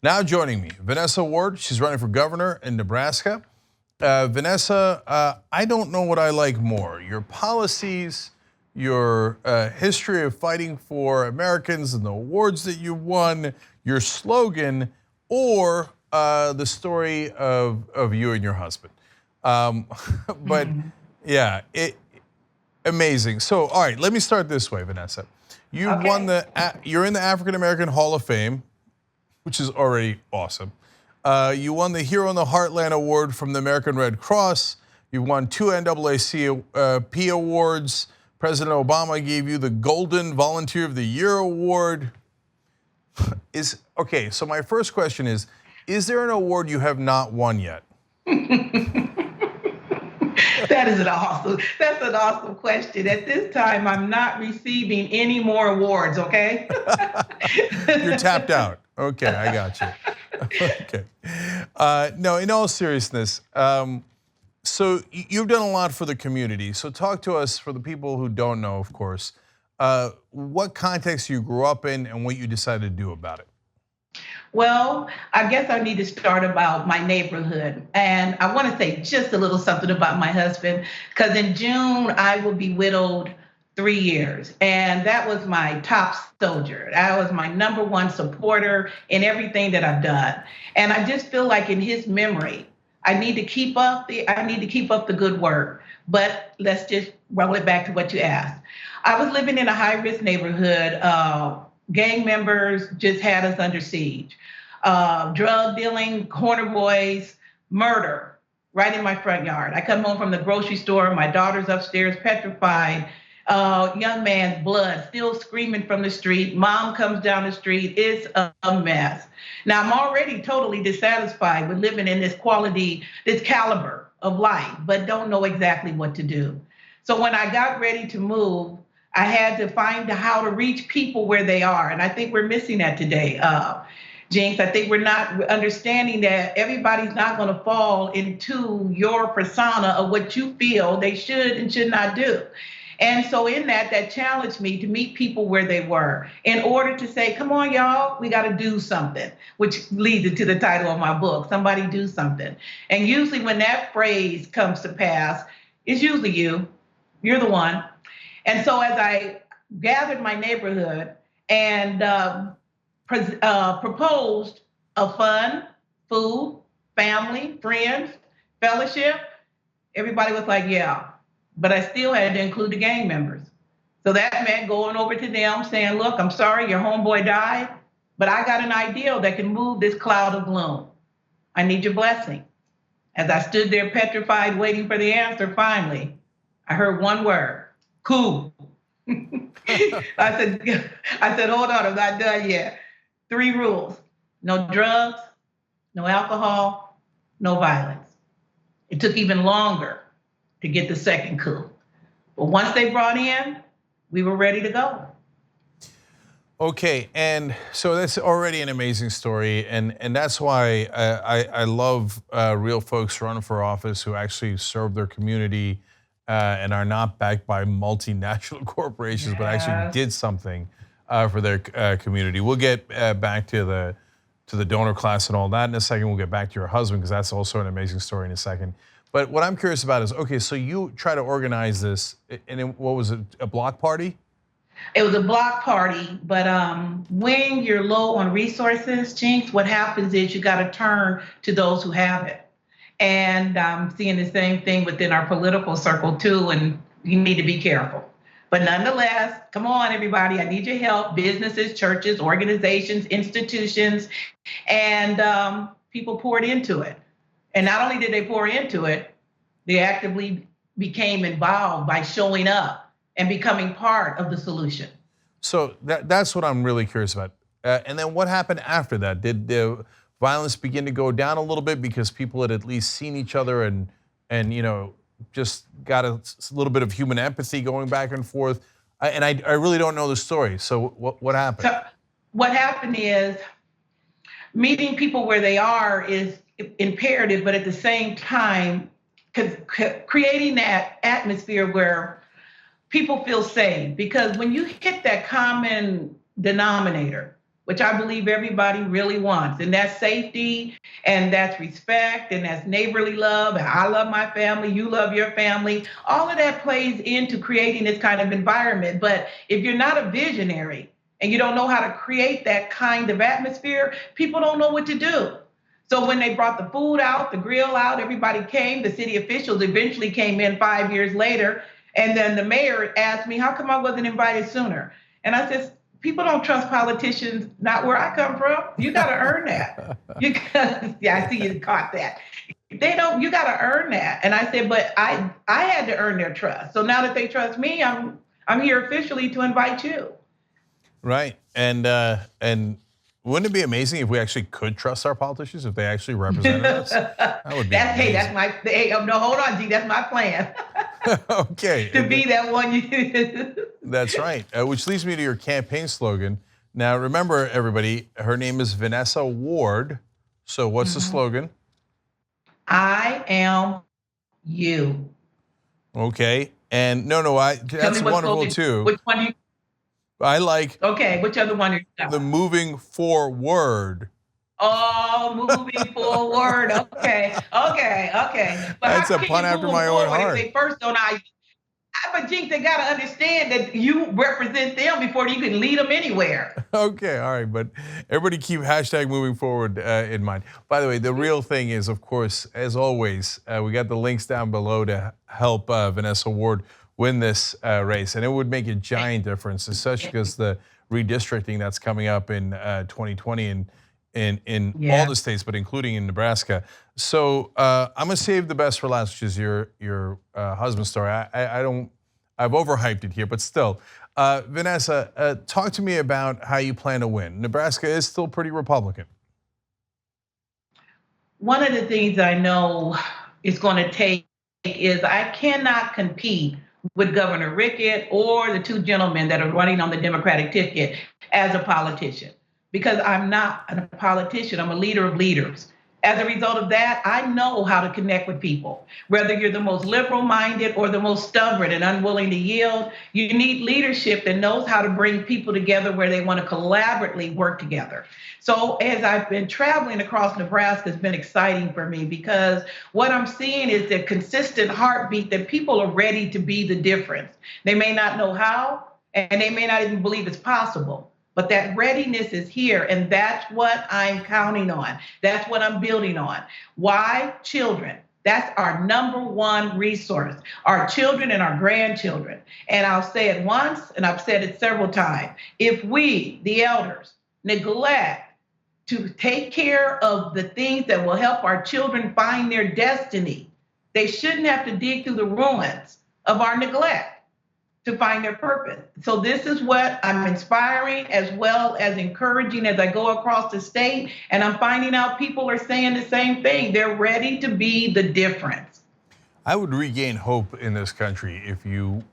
Now joining me, Vanessa Ward. She's running for governor in Nebraska. Vanessa, I don't know what I like more, your policies, your history of fighting for Americans and the awards that you won, your slogan, or the story of you and your husband. But yeah, amazing. So, all right, let me start this way, Vanessa. You won you're in the African American Hall of Fame, which is already awesome. You won the Hero in the Heartland Award from the American Red Cross. You won 2 NAACP awards. President Obama gave you the Golden Volunteer of the Year Award. Okay, so my first question is there an award you have not won yet? That's an awesome question. At this time, I'm not receiving any more awards, okay? You're tapped out. Okay, I got you. Okay. No, in all seriousness, so you've done a lot for the community. So talk to us, for the people who don't know, of course, what context you grew up in and what you decided to do about it. Well, I guess I need to start about my neighborhood. And I want to say just a little something about my husband, because in June, I will be widowed 3 years. And that was my top soldier. That was my #1 supporter in everything that I've done. And I just feel like in his memory, I need to keep up the good work. But let's just roll it back to what you asked. I was living in a high-risk neighborhood. Gang members just had us under siege. Drug dealing, corner boys, murder right in my front yard. I come home from the grocery store, my daughter's upstairs petrified. Young man's blood still screaming from the street. Mom comes down the street. It's a mess. Now I'm already totally dissatisfied with living in this caliber of life, but don't know exactly what to do. So when I got ready to move, I had to find how to reach people where they are. And I think we're missing that today, Jinx. I think we're not understanding that everybody's not going to fall into your persona of what you feel they should and should not do. And so in that challenged me to meet people where they were in order to say, come on, y'all, we got to do something, which leads to the title of my book, Somebody Do Something. And usually when that phrase comes to pass, it's usually you. You're the one. And so as I gathered my neighborhood and proposed a fun, food, family, friends, fellowship, everybody was like, yeah. But I still had to include the gang members. So that meant going over to them saying, look, I'm sorry your homeboy died, but I got an ideal that can move this cloud of gloom. I need your blessing. As I stood there petrified, waiting for the answer, finally, I heard one word. Cool. I said, hold on, I'm not done yet. 3 rules: no drugs, no alcohol, no violence. It took even longer to get the second coup. But once they brought in, we were ready to go. Okay, and so that's already an amazing story, and that's why I love real folks running for office who actually serve their community and are not backed by multinational corporations, but actually did something for their community. We'll get back to the donor class and all that in a second. We'll get back to your husband, because that's also an amazing story in a second. But what I'm curious about is, okay, so you try to organize this, and what was it, a block party? It was a block party, but when you're low on resources, Chinks, what happens is you got to turn to those who have it. And I'm seeing the same thing within our political circle too, and you need to be careful. But nonetheless, come on, everybody, I need your help. Businesses, churches, organizations, institutions, and people poured into it. And not only did they pour into it, they actively became involved by showing up and becoming part of the solution. So that's what I'm really curious about. And then what happened after that? Did the violence begin to go down a little bit because people had at least seen each other and just got a little bit of human empathy going back and forth? And I really don't know the story. So what happened? So what happened is meeting people where they are is imperative, but at the same time, creating that atmosphere where people feel safe. Because when you hit that common denominator, which I believe everybody really wants. And that's safety, and that's respect, and that's neighborly love. And I love my family, you love your family. All of that plays into creating this kind of environment. But if you're not a visionary and you don't know how to create that kind of atmosphere, people don't know what to do. So when they brought the food out, the grill out, everybody came. The city officials eventually came in 5 years later. And then the mayor asked me, how come I wasn't invited sooner? And I said, people don't trust politicians, not where I come from. You got to earn that. Yeah, I see you caught that. They don't, you got to earn that. And I said, but I had to earn their trust. So now that they trust me, I'm here officially to invite you. Right. And wouldn't it be amazing if we actually could trust our politicians, if they actually represented us? That would be amazing. Hey, that's my, hey, no, hold on, G, that's my plan. Okay. To be that one. That's right. Which leads me to your campaign slogan. Now, remember, everybody, her name is Vanessa Ward. So what's the slogan? I am you. Okay. And that's wonderful too. Which one do you? I like. Okay, which other one are you got? The moving forward. Oh, moving forward. Okay. But that's a pun after my own heart. If they first don't, but Jinx, they gotta understand that you represent them before you can lead them anywhere. Okay, all right, but everybody keep hashtag moving forward in mind. By the way, the real thing is, of course, as always, we got the links down below to help Vanessa Ward win this race, and it would make a giant difference, especially because the redistricting that's coming up in 2020 in all the states, but including in Nebraska. So I'm gonna save the best for last, which is your husband's story. I've overhyped it here, but still, Vanessa, talk to me about how you plan to win. Nebraska is still pretty Republican. One of the things I know it's going to take is I cannot compete with Governor Ricketts or the two gentlemen that are running on the Democratic ticket as a politician, because I'm not a politician, I'm a leader of leaders. As a result of that, I know how to connect with people. Whether you're the most liberal-minded or the most stubborn and unwilling to yield, you need leadership that knows how to bring people together where they want to collaboratively work together. So as I've been traveling across Nebraska, it's been exciting for me, because what I'm seeing is the consistent heartbeat that people are ready to be the difference. They may not know how, and they may not even believe it's possible. But that readiness is here, and that's what I'm counting on. That's what I'm building on. Why? Children. That's our number one resource, our children and our grandchildren. And I'll say it once, and I've said it several times. If we, the elders, neglect to take care of the things that will help our children find their destiny, they shouldn't have to dig through the ruins of our neglect to find their purpose. So this is what I'm inspiring as well as encouraging as I go across the state. And I'm finding out people are saying the same thing. They're ready to be the difference. I would regain hope in this country if you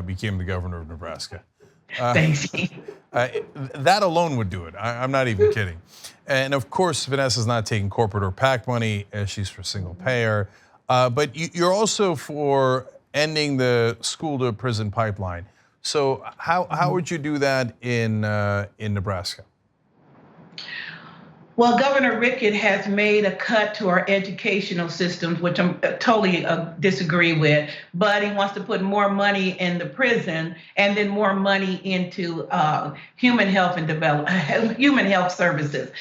became the governor of Nebraska. Thanks. That alone would do it. I'm not even kidding. And of course, Vanessa's not taking corporate or PAC money. She's for single payer. But you're also for ending the school to prison pipeline. So how would you do that in Nebraska? Well, Governor Ricketts has made a cut to our educational systems, which I'm totally disagree with. But he wants to put more money in the prison and then more money into human health and human health services.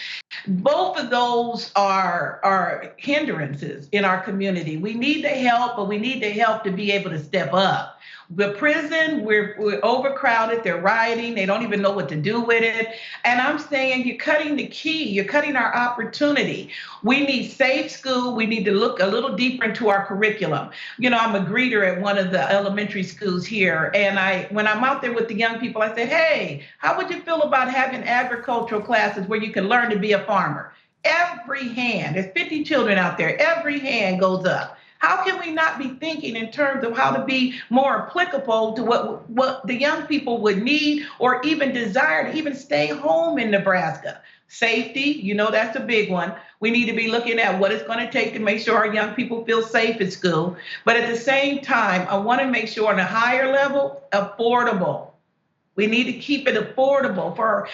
Both of those are hindrances in our community. We need the help, but we need the help to be able to step up. The prison, we're overcrowded, they're rioting, they don't even know what to do with it. And I'm saying you're cutting the key, you're cutting our opportunity. We need safe school, we need to look a little deeper into our curriculum. You know, I'm a greeter at one of the elementary schools here, and when I'm out there with the young people, I say, hey, how would you feel about having agricultural classes where you can learn to be a farmer? Every hand, there's 50 children out there, every hand goes up. How can we not be thinking in terms of how to be more applicable to what the young people would need or even desire to even stay home in Nebraska? Safety, you know, that's a big one. We need to be looking at what it's going to take to make sure our young people feel safe at school. But at the same time, I want to make sure on a higher level, affordable. We need to keep it affordable for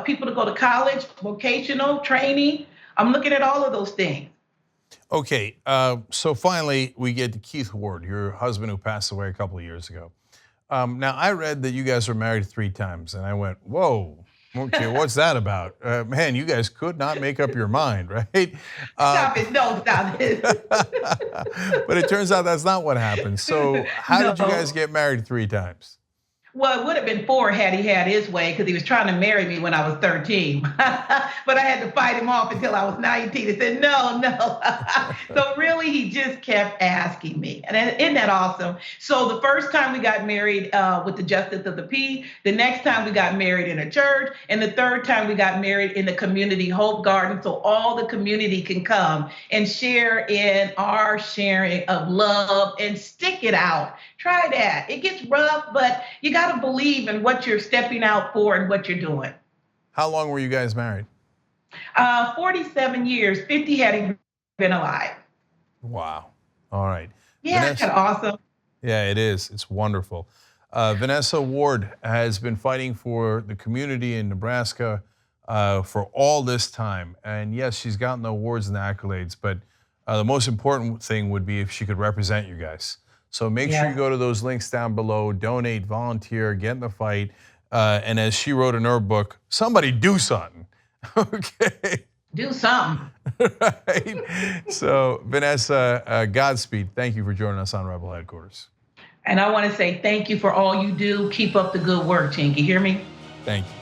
people to go to college, vocational training. I'm looking at all of those things. Okay, so finally we get to Keith Ward, your husband who passed away a couple of years ago. Now I read that you guys were married 3 times, and I went, "Whoa, okay, what's that about?" Man, you guys could not make up your mind, right? Stop it! No, stop it. But it turns out that's not what happened. So how did you No. guys get married 3 times? Well, it would have been 4 had he had his way because he was trying to marry me when I was 13. But I had to fight him off until I was 19. He said, no, no. So really, he just kept asking me. And isn't that awesome? So the first time we got married with the Justice of the Peace, the next time we got married in a church, and the third time we got married in the community Hope Garden so all the community can come and share in our sharing of love and stick it out. Try that. It gets rough, but you got to believe in what you're stepping out for and what you're doing. How long were you guys married? 47 years, 50 had he been alive. Wow. All right. Yeah, isn't that awesome? Yeah, it is. It's wonderful. Vanessa Ward has been fighting for the community in Nebraska for all this time. And yes, she's gotten the awards and the accolades, but the most important thing would be if she could represent you guys. So make sure you go to those links down below, donate, volunteer, get in the fight. And as she wrote in her book, somebody do something. Okay. Do something. Right. So Vanessa, Godspeed. Thank you for joining us on Rebel Headquarters. And I want to say thank you for all you do. Keep up the good work, Cenk. You hear me? Thank you.